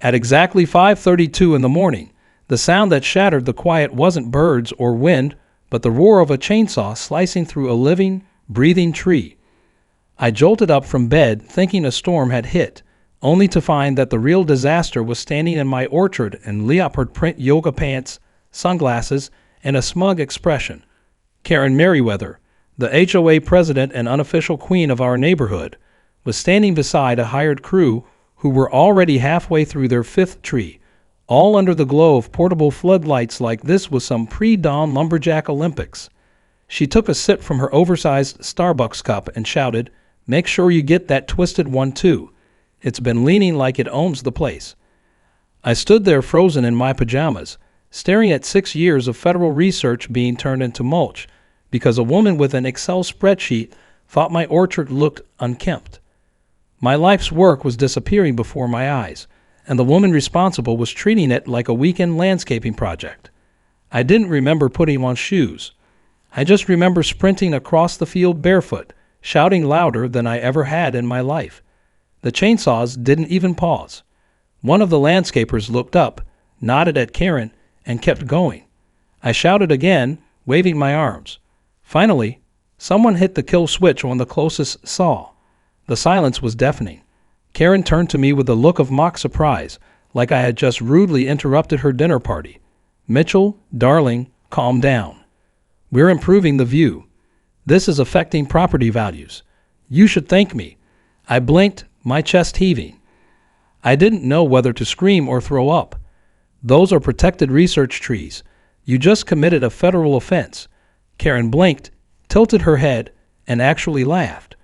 At exactly 5:32 in the morning, the sound that shattered the quiet wasn't birds or wind, but the roar of a chainsaw slicing through a living, breathing tree. I jolted up from bed thinking a storm had hit, only to find that the real disaster was standing in my orchard in leopard print yoga pants, sunglasses, and a smug expression. Karen Merriweather, the HOA president and unofficial queen of our neighborhood, was standing beside a hired crew who were already halfway through their fifth tree, all under the glow of portable floodlights like this was some pre-dawn lumberjack Olympics. She took a sip from her oversized Starbucks cup and shouted, "Make sure you get that twisted one too. It's been leaning like it owns the place." I stood there frozen in my pajamas, staring at 6 years of federal research being turned into mulch, because a woman with an Excel spreadsheet thought my orchard looked unkempt. My life's work was disappearing before my eyes, and the woman responsible was treating it like a weekend landscaping project. I didn't remember putting on shoes. I just remember sprinting across the field barefoot, shouting louder than I ever had in my life. The chainsaws didn't even pause. One of the landscapers looked up, nodded at Karen, and kept going. I shouted again, waving my arms. Finally, someone hit the kill switch on the closest saw. The silence was deafening. Karen turned to me with a look of mock surprise, like I had just rudely interrupted her dinner party. "Mitchell, darling, calm down. We're improving the view. This is affecting property values. You should thank me." I blinked, my chest heaving. I didn't know whether to scream or throw up. "Those are protected research trees. You just committed a federal offense." Karen blinked, tilted her head, and actually laughed.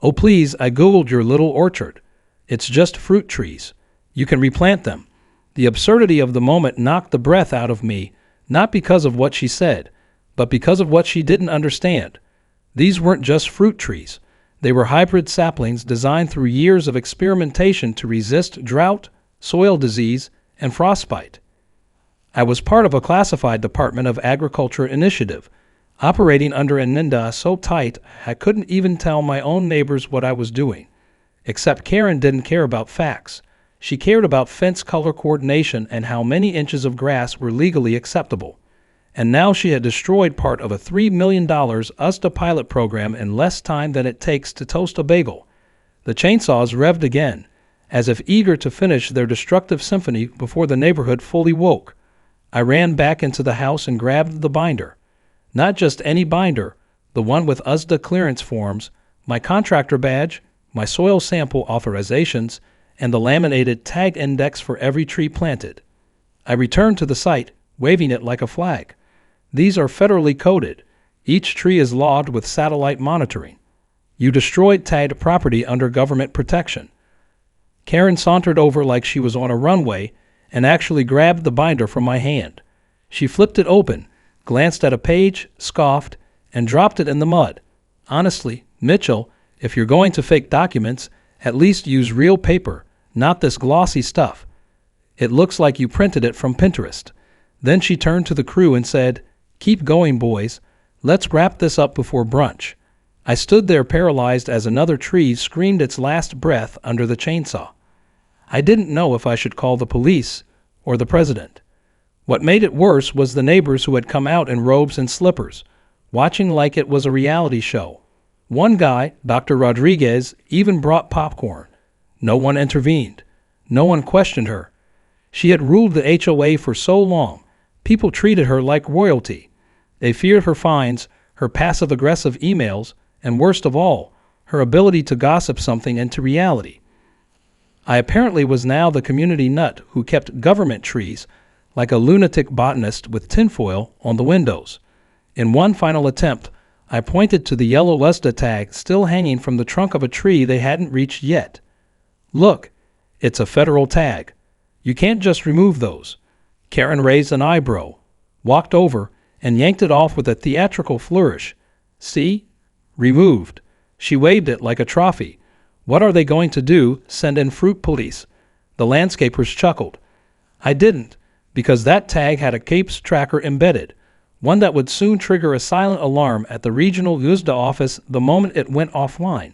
"Oh please, I googled your little orchard. It's just fruit trees. You can replant them." The absurdity of the moment knocked the breath out of me, not because of what she said, but because of what she didn't understand. These weren't just fruit trees. They were hybrid saplings designed through years of experimentation to resist drought, soil disease, and frostbite. I was part of a classified Department of Agriculture initiative, operating under an NINDA so tight I couldn't even tell my own neighbors what I was doing. Except Karen didn't care about facts. She cared about fence color coordination and how many inches of grass were legally acceptable. And now she had destroyed part of a $3 million USDA pilot program in less time than it takes to toast a bagel. The chainsaws revved again, as if eager to finish their destructive symphony before the neighborhood fully woke. I ran back into the house and grabbed the binder. Not just any binder, the one with USDA clearance forms, my contractor badge, my soil sample authorizations, and the laminated tag index for every tree planted. I returned to the site, waving it like a flag. These are federally coded. Each tree is logged with satellite monitoring. You destroyed tagged property under government protection. Karen sauntered over like she was on a runway and actually grabbed the binder from my hand. She flipped it open, glanced at a page, scoffed, and dropped it in the mud. "Honestly, Mitchell, if you're going to fake documents, at least use real paper, not this glossy stuff. It looks like you printed it from Pinterest." Then she turned to the crew and said, "Keep going, boys. Let's wrap this up before brunch." I stood there paralyzed as another tree screamed its last breath under the chainsaw. I didn't know if I should call the police or the president. What made it worse was the neighbors who had come out in robes and slippers, watching like it was a reality show. One guy, Dr. Rodriguez, even brought popcorn. No one intervened. No one questioned her. She had ruled the HOA for so long. People treated her like royalty. They feared her fines, her passive-aggressive emails, and worst of all, her ability to gossip something into reality. I apparently was now the community nut who kept government trees like a lunatic botanist with tinfoil on the windows. In one final attempt, I pointed to the yellow USDA tag still hanging from the trunk of a tree they hadn't reached yet. "Look, it's a federal tag. You can't just remove those." Karen raised an eyebrow, walked over, and yanked it off with a theatrical flourish. "See? Removed." She waved it like a trophy. "What are they going to do? Send in fruit police?" The landscapers chuckled. I didn't, because that tag had a CAPES tracker embedded, one that would soon trigger a silent alarm at the regional USDA office the moment it went offline.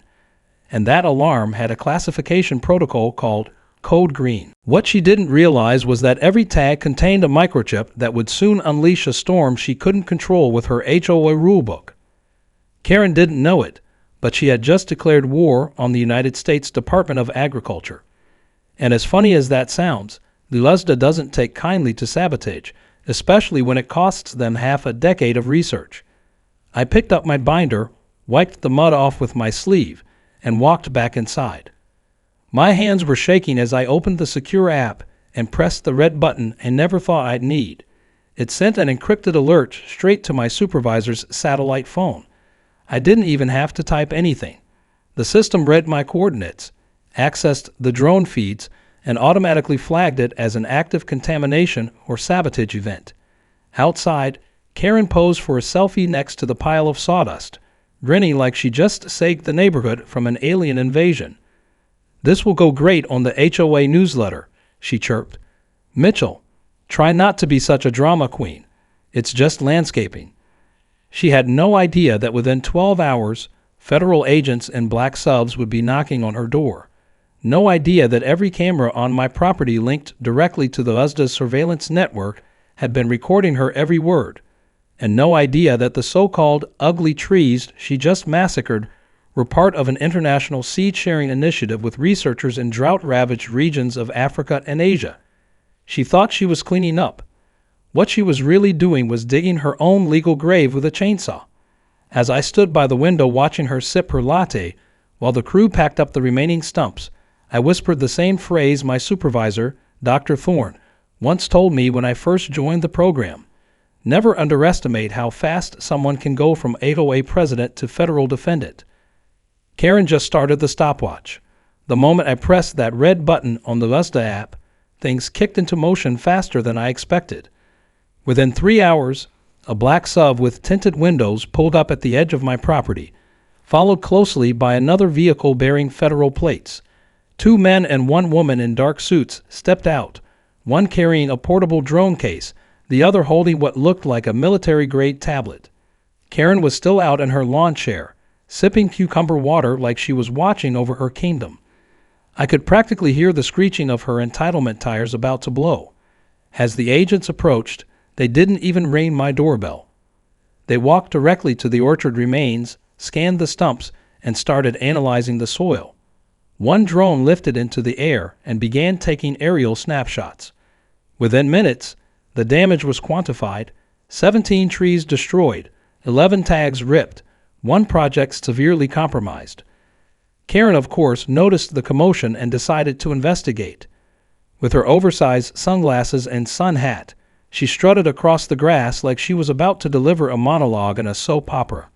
And that alarm had a classification protocol called code green. What she didn't realize was that every tag contained a microchip that would soon unleash a storm she couldn't control with her HOA rulebook. Karen didn't know it, but she had just declared war on the United States Department of Agriculture. And as funny as that sounds, the USDA doesn't take kindly to sabotage, especially when it costs them half a decade of research. I picked up my binder, wiped the mud off with my sleeve, and walked back inside. My hands were shaking as I opened the secure app and pressed the red button I never thought I'd need. It sent an encrypted alert straight to my supervisor's satellite phone. I didn't even have to type anything. The system read my coordinates, accessed the drone feeds, and automatically flagged it as an active contamination or sabotage event. Outside, Karen posed for a selfie next to the pile of sawdust, grinning like she just saved the neighborhood from an alien invasion. "This will go great on the HOA newsletter," she chirped. "Mitchell, try not to be such a drama queen. It's just landscaping." She had no idea that within 12 hours, federal agents in black subs would be knocking on her door. No idea that every camera on my property linked directly to the USDA's surveillance network had been recording her every word. And no idea that the so-called ugly trees she just massacred were part of an international seed-sharing initiative with researchers in drought-ravaged regions of Africa and Asia. She thought she was cleaning up. What she was really doing was digging her own legal grave with a chainsaw. As I stood by the window watching her sip her latte, while the crew packed up the remaining stumps, I whispered the same phrase my supervisor, Dr. Thorne, once told me when I first joined the program. Never underestimate how fast someone can go from HOA president to federal defendant. Karen just started the stopwatch. The moment I pressed that red button on the USDA app, things kicked into motion faster than I expected. Within 3 hours, a black sub with tinted windows pulled up at the edge of my property, followed closely by another vehicle bearing federal plates. 2 men and 1 woman in dark suits stepped out, one carrying a portable drone case, the other holding what looked like a military-grade tablet. Karen was still out in her lawn chair, sipping cucumber water like she was watching over her kingdom. I could practically hear the screeching of her entitlement tires about to blow. As the agents approached, they didn't even ring my doorbell. They walked directly to the orchard remains, scanned the stumps, and started analyzing the soil. One drone lifted into the air and began taking aerial snapshots. Within minutes, the damage was quantified: 17 trees destroyed, 11 tags ripped, 1 project severely compromised. Karen, of course, noticed the commotion and decided to investigate. With her oversized sunglasses and sun hat, she strutted across the grass like she was about to deliver a monologue in a soap opera.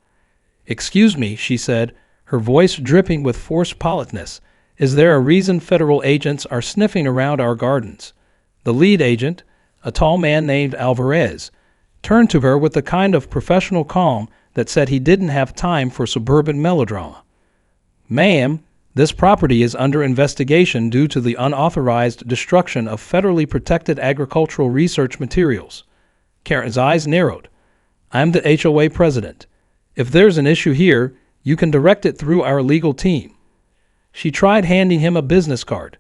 "Excuse me," she said, her voice dripping with forced politeness. "Is there a reason federal agents are sniffing around our gardens?" The lead agent, a tall man named Alvarez, turned to her with the kind of professional calm that said he didn't have time for suburban melodrama. "Ma'am, this property is under investigation due to the unauthorized destruction of federally protected agricultural research materials." Karen's eyes narrowed. "I'm the HOA president. If there's an issue here, you can direct it through our legal team." She tried handing him a business card.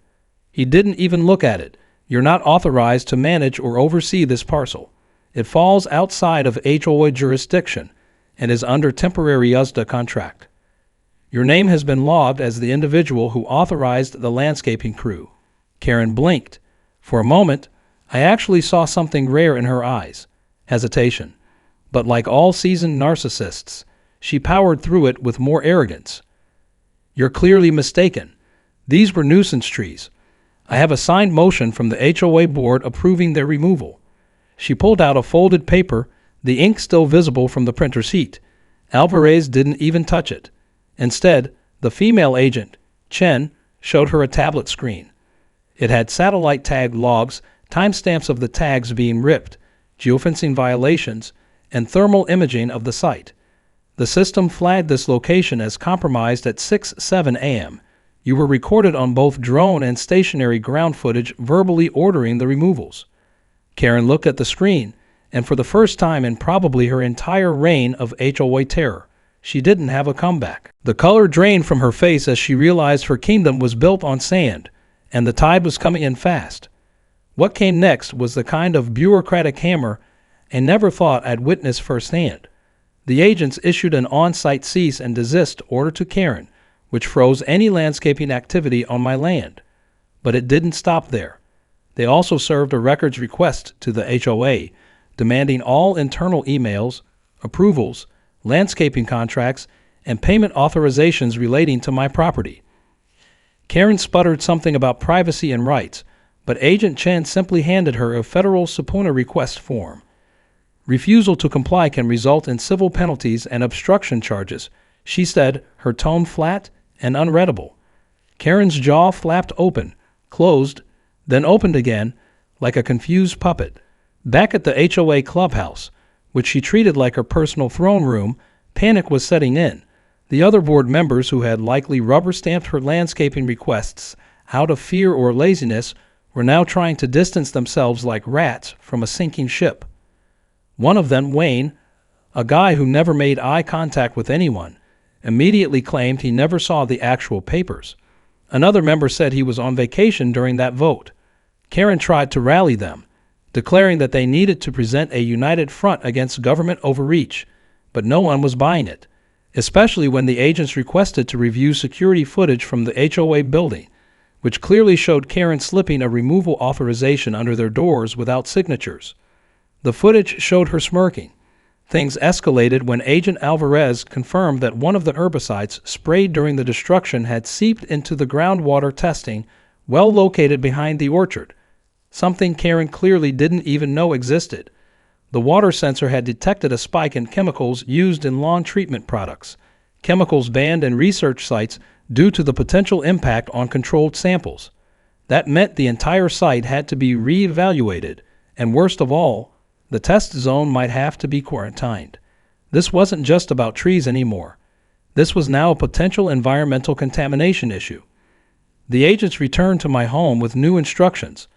He didn't even look at it. "You're not authorized to manage or oversee this parcel. It falls outside of HOA jurisdiction and is under temporary USDA contract. Your name has been logged as the individual who authorized the landscaping crew." Karen blinked. For a moment, I actually saw something rare in her eyes: hesitation. But like all seasoned narcissists, she powered through it with more arrogance. "You're clearly mistaken. These were nuisance trees. I have a signed motion from the HOA board approving their removal." She pulled out a folded paper, the ink still visible from the printer's heat. Alvarez didn't even touch it. Instead, the female agent, Chen, showed her a tablet screen. It had satellite tag logs, timestamps of the tags being ripped, geofencing violations, and thermal imaging of the site. The system flagged this location as compromised at 6:07 a.m. You were recorded on both drone and stationary ground footage verbally ordering the removals. Karen looked at the screen, and for the first time in probably her entire reign of HOA terror, she didn't have a comeback. The color drained from her face as she realized her kingdom was built on sand, and the tide was coming in fast. What came next was the kind of bureaucratic hammer I never thought I'd witness firsthand. The agents issued an on-site cease and desist order to Karen, which froze any landscaping activity on my land. But it didn't stop there. They also served a records request to the HOA, demanding all internal emails, approvals, landscaping contracts, and payment authorizations relating to my property. Karen sputtered something about privacy and rights, but Agent Chen simply handed her a federal subpoena request form. Refusal to comply can result in civil penalties and obstruction charges, she said, her tone flat and unreadable. Karen's jaw flapped open, closed, then opened again, like a confused puppet. Back at the HOA clubhouse, which she treated like her personal throne room, panic was setting in. The other board members, who had likely rubber-stamped her landscaping requests out of fear or laziness, were now trying to distance themselves like rats from a sinking ship. One of them, Wayne, a guy who never made eye contact with anyone, immediately claimed he never saw the actual papers. Another member said he was on vacation during that vote. Karen tried to rally them, declaring that they needed to present a united front against government overreach, but no one was buying it, especially when the agents requested to review security footage from the HOA building, which clearly showed Karen slipping a removal authorization under their doors without signatures. The footage showed her smirking. Things escalated when Agent Alvarez confirmed that one of the herbicides sprayed during the destruction had seeped into the groundwater testing well located behind the orchard, something Karen clearly didn't even know existed. The water sensor had detected a spike in chemicals used in lawn treatment products, chemicals banned in research sites due to the potential impact on controlled samples. That meant the entire site had to be re-evaluated, and worst of all, the test zone might have to be quarantined. This wasn't just about trees anymore. This was now a potential environmental contamination issue. The agents returned to my home with new instructions.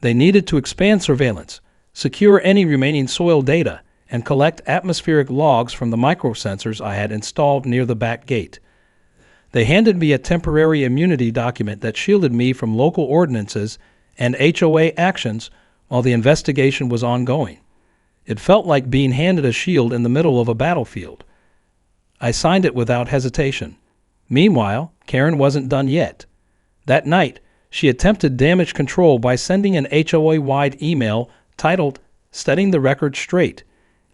They needed to expand surveillance, secure any remaining soil data, and collect atmospheric logs from the microsensors I had installed near the back gate. They handed me a temporary immunity document that shielded me from local ordinances and HOA actions while the investigation was ongoing. It felt like being handed a shield in the middle of a battlefield. I signed it without hesitation. Meanwhile, Karen wasn't done yet. That night, she attempted damage control by sending an HOA-wide email titled "Setting the Record Straight."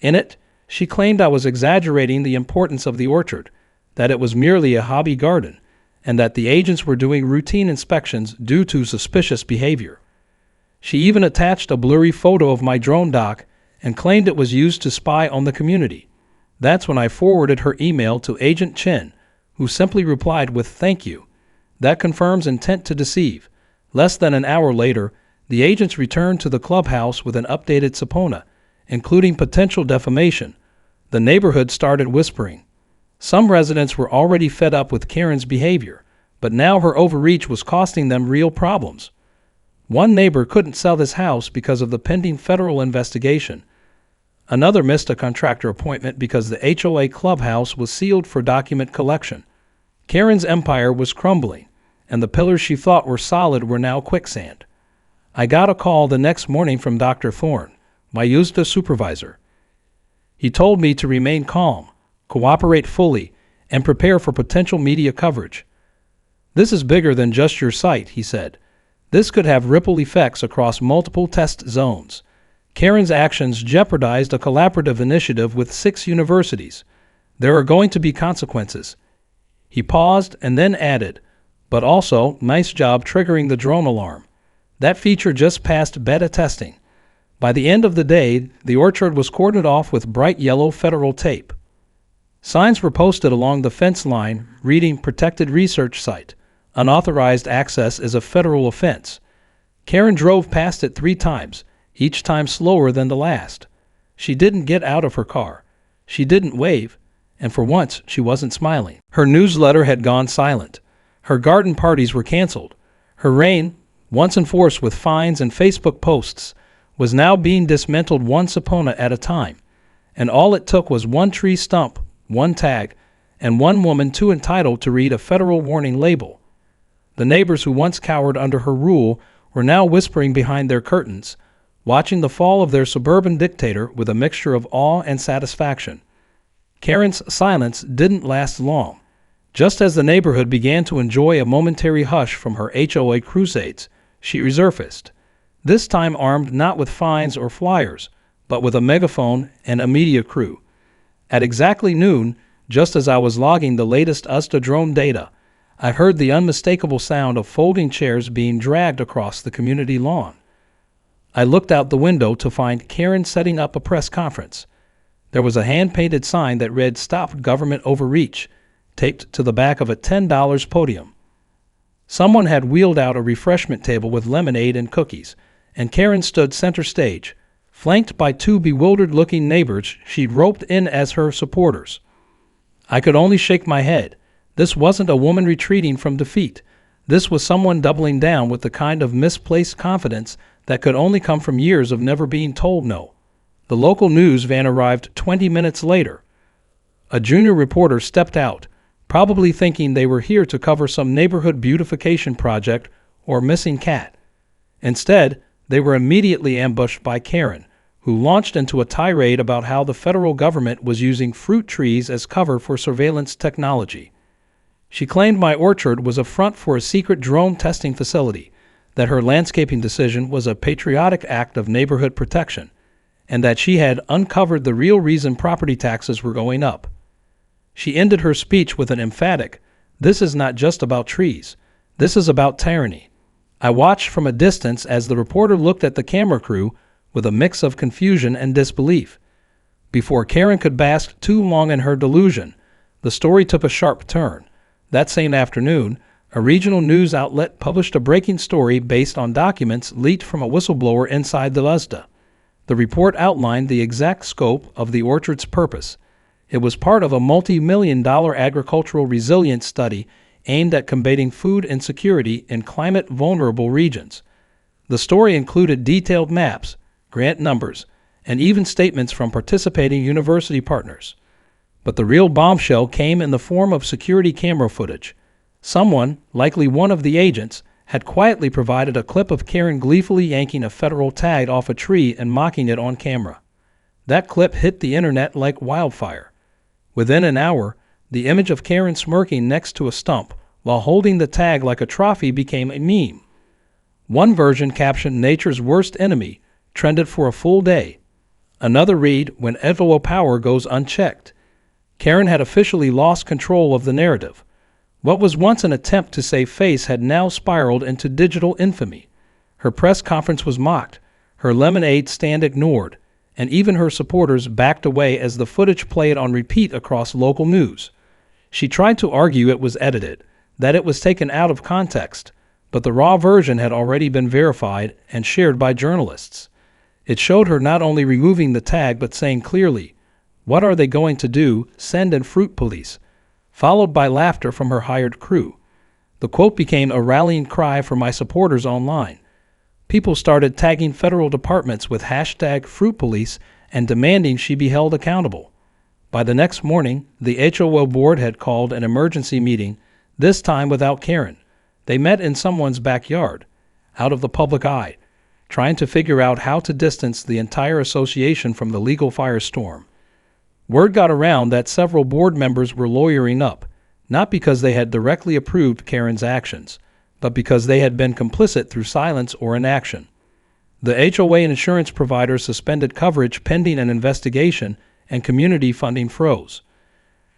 In it, she claimed I was exaggerating the importance of the orchard, that it was merely a hobby garden, and that the agents were doing routine inspections due to suspicious behavior. She even attached a blurry photo of my drone dock and claimed it was used to spy on the community. That's when I forwarded her email to Agent Chen, who simply replied with "thank you." That confirms intent to deceive. Less than an hour later, the agents returned to the clubhouse with an updated subpoena, including potential defamation. The neighborhood started whispering. Some residents were already fed up with Karen's behavior, but now her overreach was costing them real problems. One neighbor couldn't sell his house because of the pending federal investigation. Another missed a contractor appointment because the HOA clubhouse was sealed for document collection. Karen's empire was crumbling, and the pillars she thought were solid were now quicksand. I got a call the next morning from Dr. Thorne, my USDA supervisor. He told me to remain calm, cooperate fully, and prepare for potential media coverage. "This is bigger than just your site," he said. "This could have ripple effects across multiple test zones." Karen's actions jeopardized a collaborative initiative with 6 universities. There are going to be consequences. He paused and then added, "But also, nice job triggering the drone alarm. That feature just passed beta testing." By the end of the day, the orchard was cordoned off with bright yellow federal tape. Signs were posted along the fence line reading "Protected Research Site. Unauthorized access is a federal offense." Karen drove past it 3 times, each time slower than the last. She didn't get out of her car. She didn't wave, and for once she wasn't smiling. Her newsletter had gone silent. Her garden parties were canceled. Her reign, once enforced with fines and Facebook posts, was now being dismantled one subpoena at a time, and all it took was one tree stump, one tag, and one woman too entitled to read a federal warning label. The neighbors who once cowered under her rule were now whispering behind their curtains, watching the fall of their suburban dictator with a mixture of awe and satisfaction. Karen's silence didn't last long. Just as the neighborhood began to enjoy a momentary hush from her HOA crusades, she resurfaced, this time armed not with fines or flyers, but with a megaphone and a media crew. At exactly noon, just as I was logging the latest USDA drone data, I heard the unmistakable sound of folding chairs being dragged across the community lawn. I looked out the window to find Karen setting up a press conference. There was a hand-painted sign that read "Stop Government Overreach," taped to the back of a $10 podium. Someone had wheeled out a refreshment table with lemonade and cookies, and Karen stood center stage, flanked by two bewildered-looking neighbors she'd roped in as her supporters. I could only shake my head. This wasn't a woman retreating from defeat. This was someone doubling down with the kind of misplaced confidence that could only come from years of never being told no. The local news van arrived 20 minutes later. A junior reporter stepped out, probably thinking they were here to cover some neighborhood beautification project or missing cat. Instead, they were immediately ambushed by Karen, who launched into a tirade about how the federal government was using fruit trees as cover for surveillance technology. She claimed my orchard was a front for a secret drone testing facility, that her landscaping decision was a patriotic act of neighborhood protection, and that she had uncovered the real reason property taxes were going up. She ended her speech with an emphatic, "This is not just about trees. This is about tyranny." I watched from a distance as the reporter looked at the camera crew with a mix of confusion and disbelief. Before Karen could bask too long in her delusion, the story took a sharp turn. That same afternoon, a regional news outlet published a breaking story based on documents leaked from a whistleblower inside the USDA. The report outlined the exact scope of the orchard's purpose. It was part of a multi-million-dollar agricultural resilience study aimed at combating food insecurity in climate-vulnerable regions. The story included detailed maps, grant numbers, and even statements from participating university partners. But the real bombshell came in the form of security camera footage. Someone, likely one of the agents, had quietly provided a clip of Karen gleefully yanking a federal tag off a tree and mocking it on camera. That clip hit the internet like wildfire. Within an hour, the image of Karen smirking next to a stump while holding the tag like a trophy became a meme. One version captioned "Nature's worst enemy" trended for a full day. Another read, "When HOA power goes unchecked." Karen had officially lost control of the narrative. What was once an attempt to save face had now spiraled into digital infamy. Her press conference was mocked, her lemonade stand ignored, and even her supporters backed away as the footage played on repeat across local news. She tried to argue it was edited, that it was taken out of context, but the raw version had already been verified and shared by journalists. It showed her not only removing the tag but saying clearly, "What are they going to do? Send in fruit police," followed by laughter from her hired crew. The quote became a rallying cry for my supporters online. People started tagging federal departments with hashtag fruit police and demanding she be held accountable. By the next morning, the HOA board had called an emergency meeting, this time without Karen. They met in someone's backyard, out of the public eye, trying to figure out how to distance the entire association from the legal firestorm. Word got around that several board members were lawyering up, not because they had directly approved Karen's actions, but because they had been complicit through silence or inaction. The HOA and insurance providers suspended coverage pending an investigation, and community funding froze.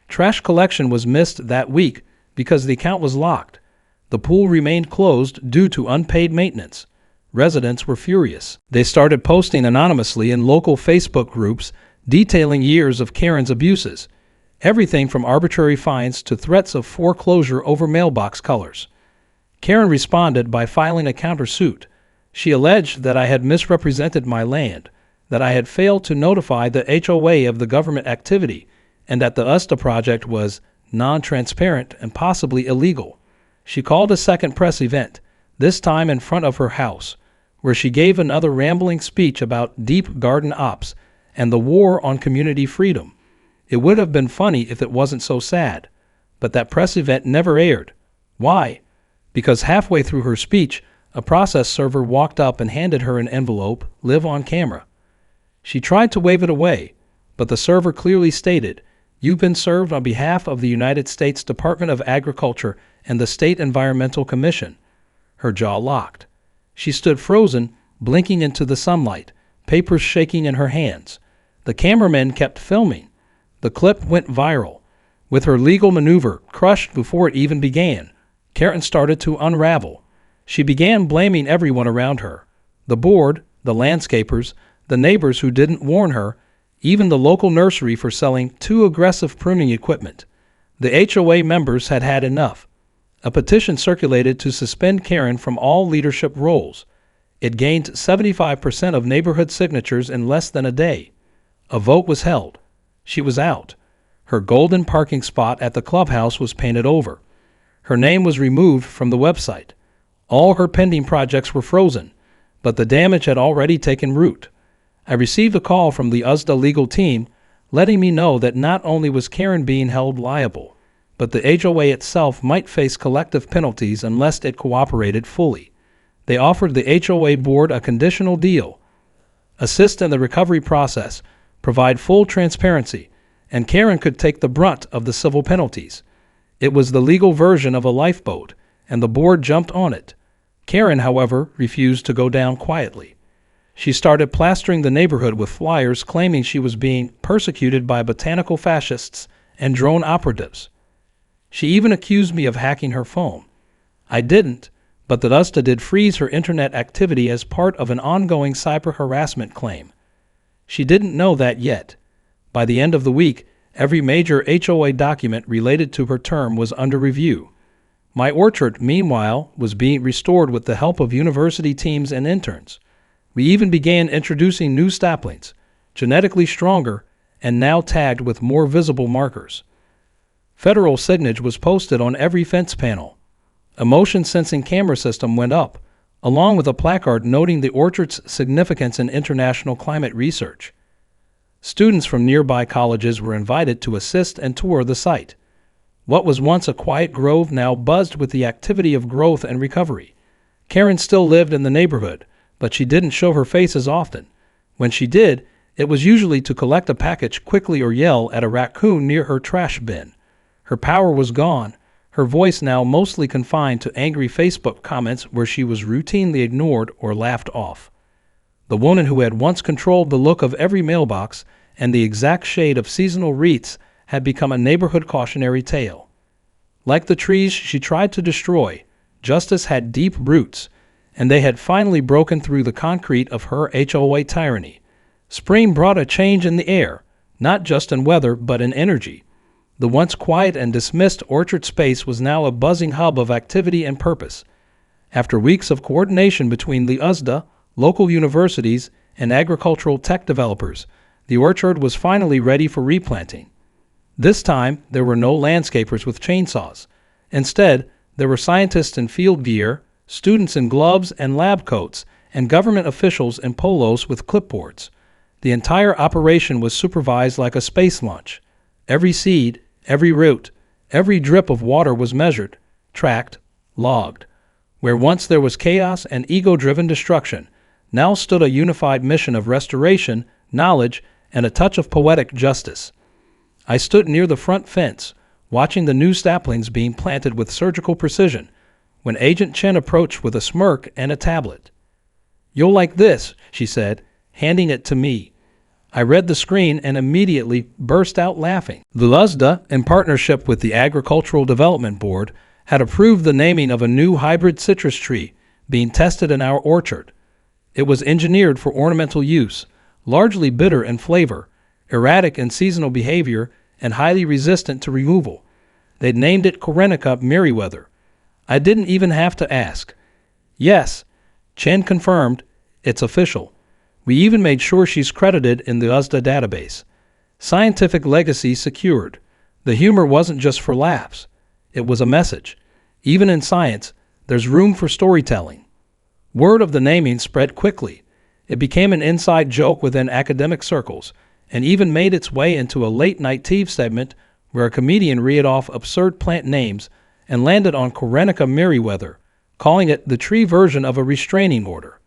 Trash collection was missed that week because the account was locked. The pool remained closed due to unpaid maintenance. Residents were furious. They started posting anonymously in local Facebook groups detailing years of Karen's abuses, everything from arbitrary fines to threats of foreclosure over mailbox colors. Karen responded by filing a countersuit. She alleged that I had misrepresented my land, that I had failed to notify the HOA of the government activity, and that the USDA project was non-transparent and possibly illegal. She called a second press event, this time in front of her house, where she gave another rambling speech about deep garden ops and the war on community freedom. It would have been funny if it wasn't so sad, but that press event never aired. Why? because halfway through her speech, a process server walked up and handed her an envelope, "Live on camera." She tried to wave it away, but the server clearly stated, "You've been served on behalf of the United States Department of Agriculture and the State Environmental Commission." Her jaw locked. She stood frozen, blinking into the sunlight, papers shaking in her hands. The cameramen kept filming. The clip went viral. With her legal maneuver crushed before it even began, Karen started to unravel. She began blaming everyone around her: the board, the landscapers, the neighbors who didn't warn her, even the local nursery for selling too aggressive pruning equipment. The HOA members had had enough. A petition circulated to suspend Karen from all leadership roles. It gained 75% of neighborhood signatures in less than a day. A vote was held. She was out. Her golden parking spot at the clubhouse was painted over. Her name was removed from the website. All her pending projects were frozen, but the damage had already taken root. I received a call from the USDA legal team letting me know that not only was Karen being held liable, but the HOA itself might face collective penalties unless it cooperated fully. They offered the HOA board a conditional deal: assist in the recovery process, provide full transparency, and Karen could take the brunt of the civil penalties. It was the legal version of a lifeboat, and the board jumped on it. Karen, however, refused to go down quietly. She started plastering the neighborhood with flyers claiming she was being persecuted by botanical fascists and drone operatives. She even accused me of hacking her phone. I didn't, but the USDA did freeze her internet activity as part of an ongoing cyber harassment claim. She didn't know that yet. By the end of the week, every major HOA document related to her term was under review. My orchard, meanwhile, was being restored with the help of university teams and interns. We even began introducing new saplings, genetically stronger and now tagged with more visible markers. Federal signage was posted on every fence panel. A motion-sensing camera system went up, along with a placard noting the orchard's significance in international climate research. Students from nearby colleges were invited to assist and tour the site. What was once a quiet grove now buzzed with the activity of growth and recovery. Karen still lived in the neighborhood, but she didn't show her face as often. When she did, it was usually to collect a package quickly or yell at a raccoon near her trash bin. Her power was gone, her voice now mostly confined to angry Facebook comments where she was routinely ignored or laughed off. The woman who had once controlled the look of every mailbox and the exact shade of seasonal wreaths had become a neighborhood cautionary tale. Like the trees she tried to destroy, justice had deep roots, and they had finally broken through the concrete of her HOA tyranny. Spring brought a change in the air, not just in weather but in energy. The once quiet and dismissed orchard space was now a buzzing hub of activity and purpose. After weeks of coordination between the USDA, local universities, and agricultural tech developers, the orchard was finally ready for replanting. This time, there were no landscapers with chainsaws. Instead, there were scientists in field gear, students in gloves and lab coats, and government officials in polos with clipboards. The entire operation was supervised like a space launch. Every seed, every root, every drip of water was measured, tracked, logged. Where once there was chaos and ego-driven destruction, now stood a unified mission of restoration, knowledge, and a touch of poetic justice. I stood near the front fence, watching the new saplings being planted with surgical precision, when Agent Chen approached with a smirk and a tablet. "You'll like this," she said, handing it to me. I read the screen and immediately burst out laughing. The USDA, in partnership with the Agricultural Development Board, had approved the naming of a new hybrid citrus tree being tested in our orchard. It was engineered for ornamental use, largely bitter in flavor, erratic in seasonal behavior, and highly resistant to removal. They'd named it Corenica Merriweather. I didn't even have to ask. Yes, Chen confirmed, it's official. We even made sure she's credited in the USDA database. Scientific legacy secured. The humor wasn't just for laughs. It was a message. Even in science, there's room for storytelling. Word of the naming spread quickly. It became an inside joke within academic circles, and even made its way into a late-night TV segment where a comedian read off absurd plant names and landed on Korenica Merriweather, calling it the tree version of a restraining order.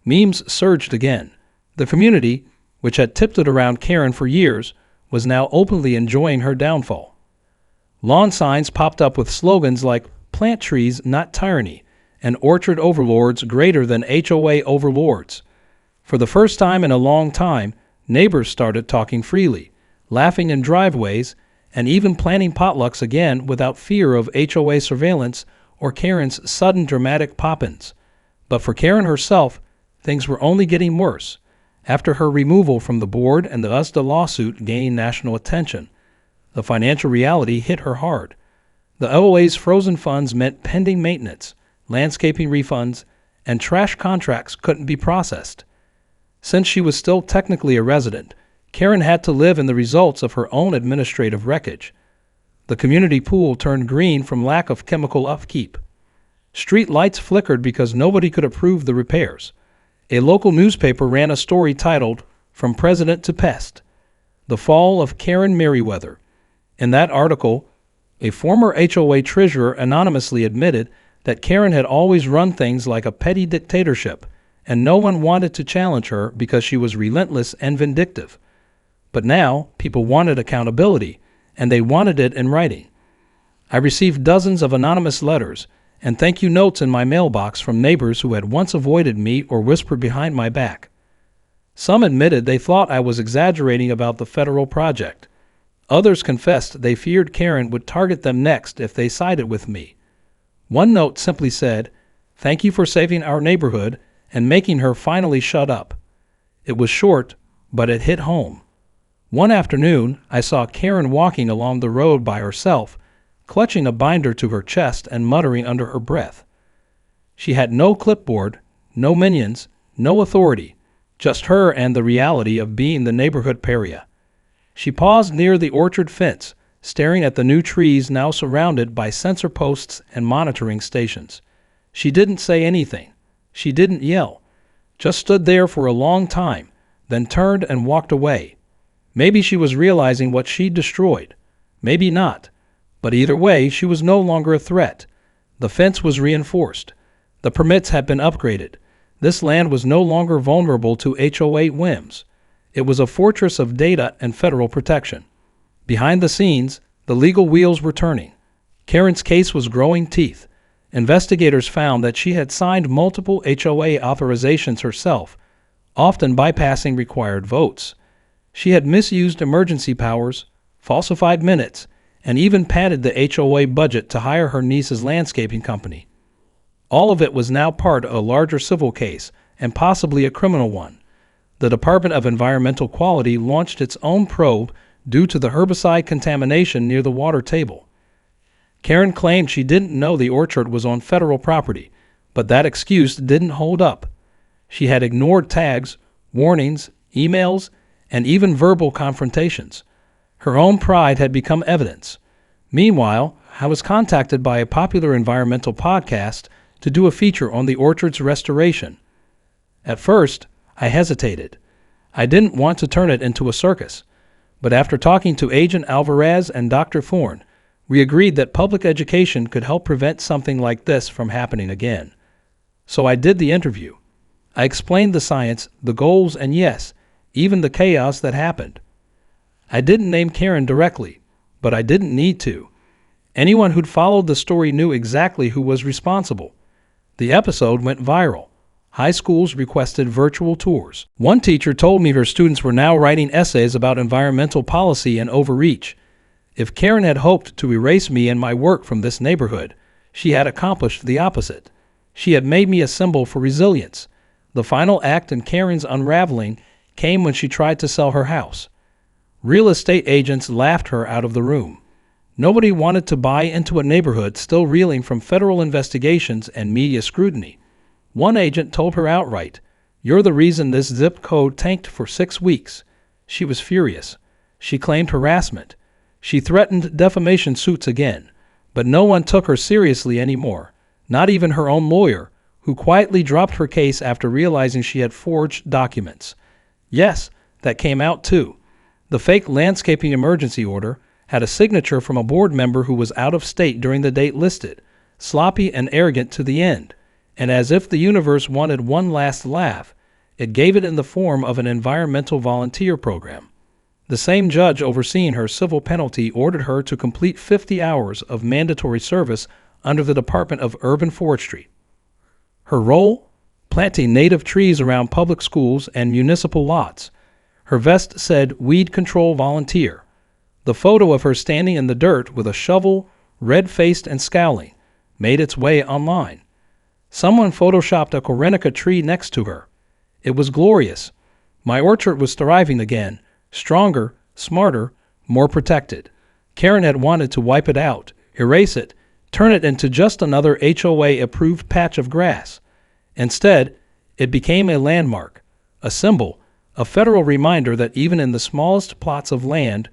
Memes surged again. The community, which had tiptoed around Karen for years, was now openly enjoying her downfall. Lawn signs popped up with slogans like "Plant trees, not tyranny," and "Orchard overlords greater than HOA overlords." For the first time in a long time, neighbors started talking freely, laughing in driveways, and even planning potlucks again without fear of HOA surveillance or Karen's sudden dramatic pop-ins. But for Karen herself, things were only getting worse. After her removal from the board and the USDA lawsuit gained national attention, the financial reality hit her hard. The OA's frozen funds meant pending maintenance, landscaping refunds, and trash contracts couldn't be processed. Since she was still technically a resident, Karen had to live in the results of her own administrative wreckage. The community pool turned green from lack of chemical upkeep. Street lights flickered because nobody could approve the repairs. A local newspaper ran a story titled, "From President to Pest: The Fall of Karen Merriweather." In that article, a former HOA treasurer anonymously admitted that Karen had always run things like a petty dictatorship, and no one wanted to challenge her because she was relentless and vindictive. But now, people wanted accountability, and they wanted it in writing. I received dozens of anonymous letters and thank you notes in my mailbox from neighbors who had once avoided me or whispered behind my back. Some admitted they thought I was exaggerating about the federal project. Others confessed they feared Karen would target them next if they sided with me. One note simply said, "Thank you for saving our neighborhood and making her finally shut up." It was short, but it hit home. One afternoon, I saw Karen walking along the road by herself, clutching a binder to her chest and muttering under her breath. She had no clipboard, no minions, no authority, just her and the reality of being the neighborhood pariah. She paused near the orchard fence, staring at the new trees now surrounded by sensor posts and monitoring stations. She didn't say anything. She didn't yell. Just stood there for a long time, then turned and walked away. Maybe she was realizing what she'd destroyed. Maybe not. But either way, she was no longer a threat. The fence was reinforced. The permits had been upgraded. This land was no longer vulnerable to HOA whims. It was a fortress of data and federal protection. Behind the scenes, the legal wheels were turning. Karen's case was growing teeth. Investigators found that she had signed multiple HOA authorizations herself, often bypassing required votes. She had misused emergency powers, falsified minutes, and even padded the HOA budget to hire her niece's landscaping company. All of it was now part of a larger civil case, and possibly a criminal one. The Department of Environmental Quality launched its own probe due to the herbicide contamination near the water table. Karen claimed she didn't know the orchard was on federal property, but that excuse didn't hold up. She had ignored tags, warnings, emails, and even verbal confrontations. Her own pride had become evidence. Meanwhile, I was contacted by a popular environmental podcast to do a feature on the orchard's restoration. At first, I hesitated. I didn't want to turn it into a circus. But after talking to Agent Alvarez and Dr. Thorne, we agreed that public education could help prevent something like this from happening again. So I did the interview. I explained the science, the goals, and yes, even the chaos that happened. I didn't name Karen directly, but I didn't need to. Anyone who'd followed the story knew exactly who was responsible. The episode went viral. High schools requested virtual tours. One teacher told me her students were now writing essays about environmental policy and overreach. If Karen had hoped to erase me and my work from this neighborhood, she had accomplished the opposite. She had made me a symbol for resilience. The final act in Karen's unraveling came when she tried to sell her house. Real estate agents laughed her out of the room. Nobody wanted to buy into a neighborhood still reeling from federal investigations and media scrutiny. One agent told her outright, "You're the reason this zip code tanked for 6 weeks." She was furious. She claimed harassment. She threatened defamation suits again, but no one took her seriously anymore, not even her own lawyer, who quietly dropped her case after realizing she had forged documents. Yes, that came out too. The fake landscaping emergency order had a signature from a board member who was out of state during the date listed, sloppy and arrogant to the end, and as if the universe wanted one last laugh, it gave it in the form of an environmental volunteer program. The same judge overseeing her civil penalty ordered her to complete 50 hours of mandatory service under the Department of Urban Forestry. Her role? Planting native trees around public schools and municipal lots. Her vest said Weed Control Volunteer. The photo of her standing in the dirt with a shovel, red-faced and scowling, made its way online. Someone photoshopped a Korenica tree next to her. It was glorious. My orchard was thriving again, stronger, smarter, more protected. Karen had wanted to wipe it out, erase it, turn it into just another HOA-approved patch of grass. Instead, it became a landmark, a symbol, a federal reminder that even in the smallest plots of land,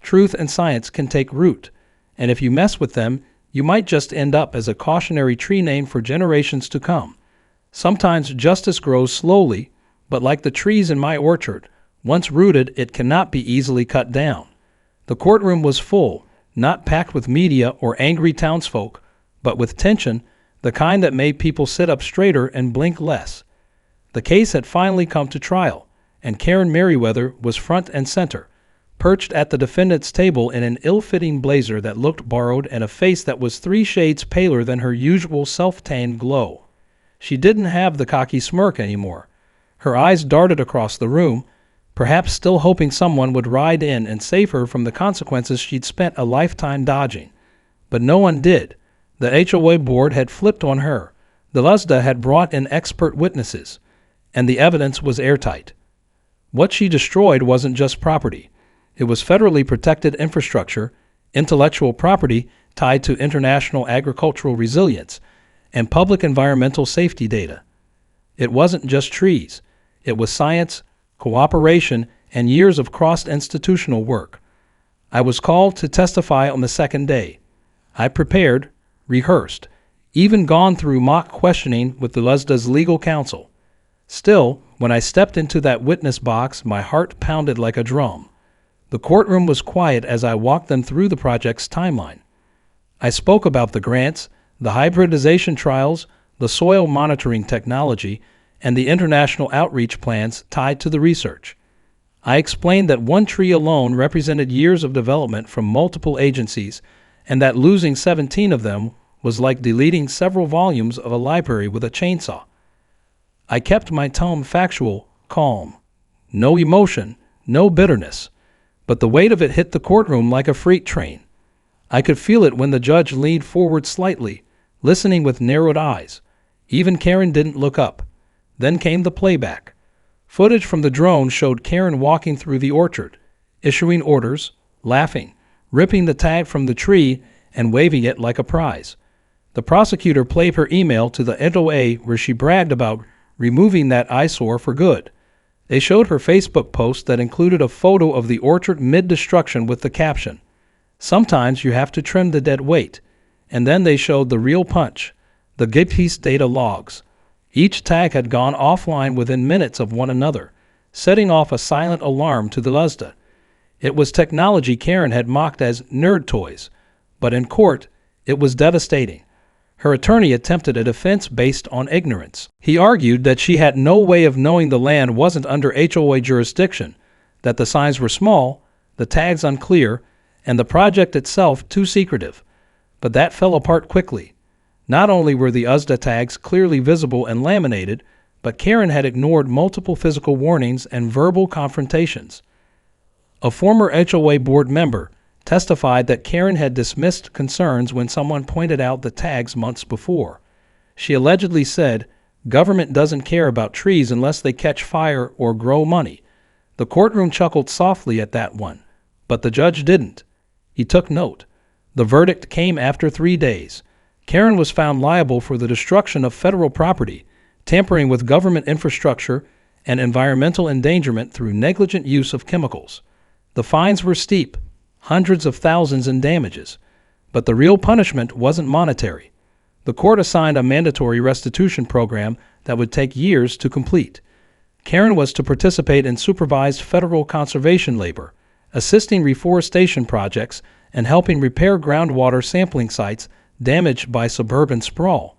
truth and science can take root, and if you mess with them, you might just end up as a cautionary tree name for generations to come. Sometimes justice grows slowly, but like the trees in my orchard, once rooted, it cannot be easily cut down. The courtroom was full, not packed with media or angry townsfolk, but with tension, the kind that made people sit up straighter and blink less. The case had finally come to trial, and Karen Merriweather was front and center, perched at the defendant's table in an ill-fitting blazer that looked borrowed and a face that was 3 shades paler than her usual self-tanned glow. She didn't have the cocky smirk anymore. Her eyes darted across the room, perhaps still hoping someone would ride in and save her from the consequences she'd spent a lifetime dodging. But no one did. The HOA board had flipped on her. The LUSDA had brought in expert witnesses, and the evidence was airtight. What she destroyed wasn't just property. It was federally protected infrastructure, intellectual property tied to international agricultural resilience, and public environmental safety data. It wasn't just trees. It was science, cooperation, and years of cross-institutional work. I was called to testify on the second day. I prepared, rehearsed, even gone through mock questioning with the LUSDA's legal counsel. Still, when I stepped into that witness box, my heart pounded like a drum. The courtroom was quiet as I walked them through the project's timeline. I spoke about the grants, the hybridization trials, the soil monitoring technology, and the international outreach plans tied to the research. I explained that one tree alone represented years of development from multiple agencies, and that losing 17 of them was like deleting several volumes of a library with a chainsaw. I kept my tone factual, calm. No emotion, no bitterness, but the weight of it hit the courtroom like a freight train. I could feel it when the judge leaned forward slightly, listening with narrowed eyes. Even Karen didn't look up. Then came the playback. Footage from the drone showed Karen walking through the orchard, issuing orders, laughing, ripping the tag from the tree, and waving it like a prize. The prosecutor played her email to the HOA where she bragged about removing that eyesore for good. They showed her Facebook post that included a photo of the orchard mid-destruction with the caption, "Sometimes you have to trim the dead weight." And then they showed the real punch, the GP's data logs. Each tag had gone offline within minutes of one another, setting off a silent alarm to the LUSDA. It was technology Karen had mocked as nerd toys, but in court, it was devastating. Her attorney attempted a defense based on ignorance. He argued that she had no way of knowing the land wasn't under HOA jurisdiction, that the signs were small, the tags unclear, and the project itself too secretive. But that fell apart quickly. Not only were the USDA tags clearly visible and laminated, but Karen had ignored multiple physical warnings and verbal confrontations. A former HOA board member testified that Karen had dismissed concerns when someone pointed out the tags months before. She allegedly said, "Government doesn't care about trees unless they catch fire or grow money." The courtroom chuckled softly at that one, but the judge didn't. He took note. The verdict came after 3 days. Karen was found liable for the destruction of federal property, tampering with government infrastructure, and environmental endangerment through negligent use of chemicals. The fines were steep, hundreds of thousands in damages, but the real punishment wasn't monetary. The court assigned a mandatory restitution program that would take years to complete. Karen was to participate in supervised federal conservation labor, assisting reforestation projects, and helping repair groundwater sampling sites damaged by suburban sprawl.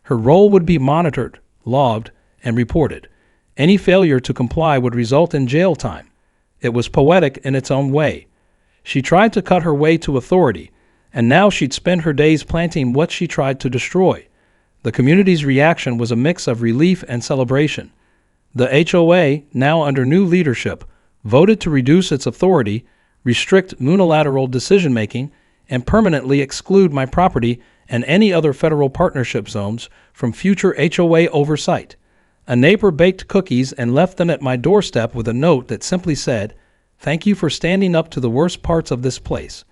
Her role would be monitored, logged, and reported. Any failure to comply would result in jail time. It was poetic in its own way. She tried to cut her way to authority, and now she'd spend her days planting what she tried to destroy. The community's reaction was a mix of relief and celebration. The HOA, now under new leadership, voted to reduce its authority, restrict unilateral decision-making, and permanently exclude my property and any other federal partnership zones from future HOA oversight. A neighbor baked cookies and left them at my doorstep with a note that simply said, "Thank you for standing up to the worst parts of this place."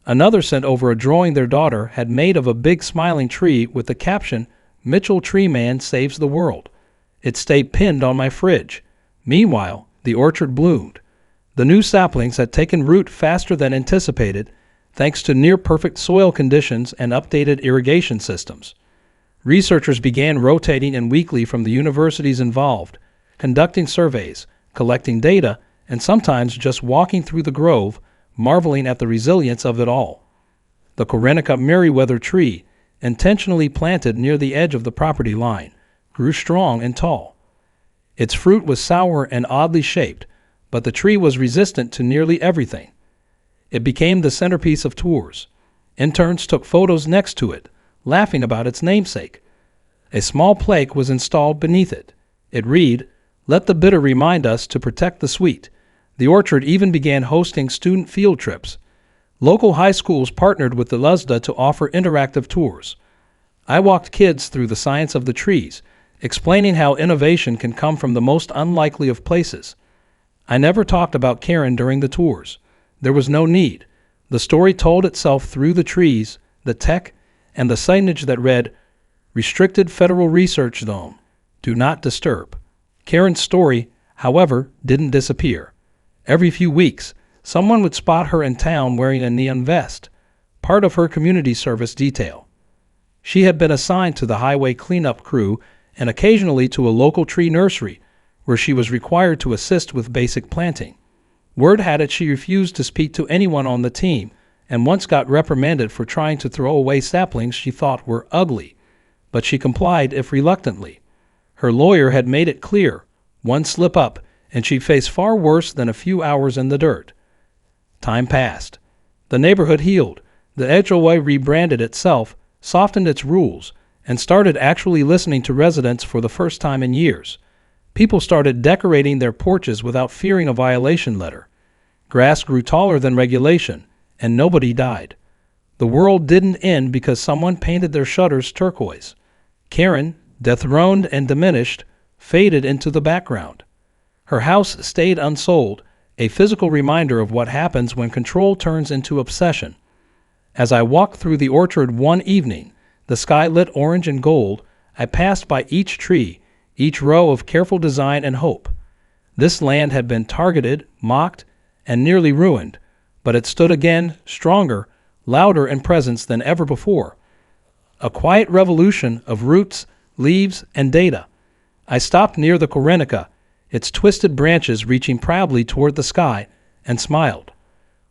Another sent over a drawing their daughter had made of a big smiling tree with the caption, "Mitchell Tree Man Saves the World." It stayed pinned on my fridge. Meanwhile, the orchard bloomed. The new saplings had taken root faster than anticipated, thanks to near-perfect soil conditions and updated irrigation systems. Researchers began rotating in weekly from the universities involved, conducting surveys, collecting data, and sometimes just walking through the grove, marveling at the resilience of it all. The Corenica Merriweather tree, intentionally planted near the edge of the property line, grew strong and tall. Its fruit was sour and oddly shaped, but the tree was resistant to nearly everything. It became the centerpiece of tours. Interns took photos next to it, laughing about its namesake. A small plaque was installed beneath it. It read, "Let the bitter remind us to protect the sweet." The orchard even began hosting student field trips. Local high schools partnered with the LUSDA to offer interactive tours. I walked kids through the science of the trees, explaining how innovation can come from the most unlikely of places. I never talked about Karen during the tours. There was no need. The story told itself through the trees, the tech, and the signage that read, "Restricted Federal Research Zone. Do not disturb." Karen's story, however, didn't disappear. Every few weeks, someone would spot her in town wearing a neon vest, part of her community service detail. She had been assigned to the highway cleanup crew and occasionally to a local tree nursery, where she was required to assist with basic planting. Word had it she refused to speak to anyone on the team, and once got reprimanded for trying to throw away saplings she thought were ugly, but she complied if reluctantly. Her lawyer had made it clear, one slip up, and she'd face far worse than a few hours in the dirt. Time passed. The neighborhood healed. The HOA rebranded itself, softened its rules, and started actually listening to residents for the first time in years. People started decorating their porches without fearing a violation letter. Grass grew taller than regulation, and nobody died. The world didn't end because someone painted their shutters turquoise. Karen, dethroned and diminished, faded into the background. Her house stayed unsold, a physical reminder of what happens when control turns into obsession. As I walked through the orchard one evening, the sky lit orange and gold, I passed by each tree, each row of careful design and hope. This land had been targeted, mocked, and nearly ruined, but it stood again, stronger, louder in presence than ever before. A quiet revolution of roots, leaves, and data. I stopped near the Corenica, its twisted branches reaching proudly toward the sky, and smiled.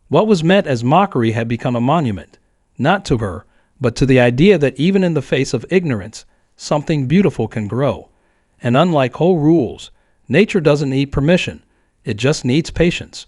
What was meant as mockery had become a monument, not to her, but to the idea that even in the face of ignorance, something beautiful can grow. And unlike whole rules, nature doesn't need permission, it just needs patience.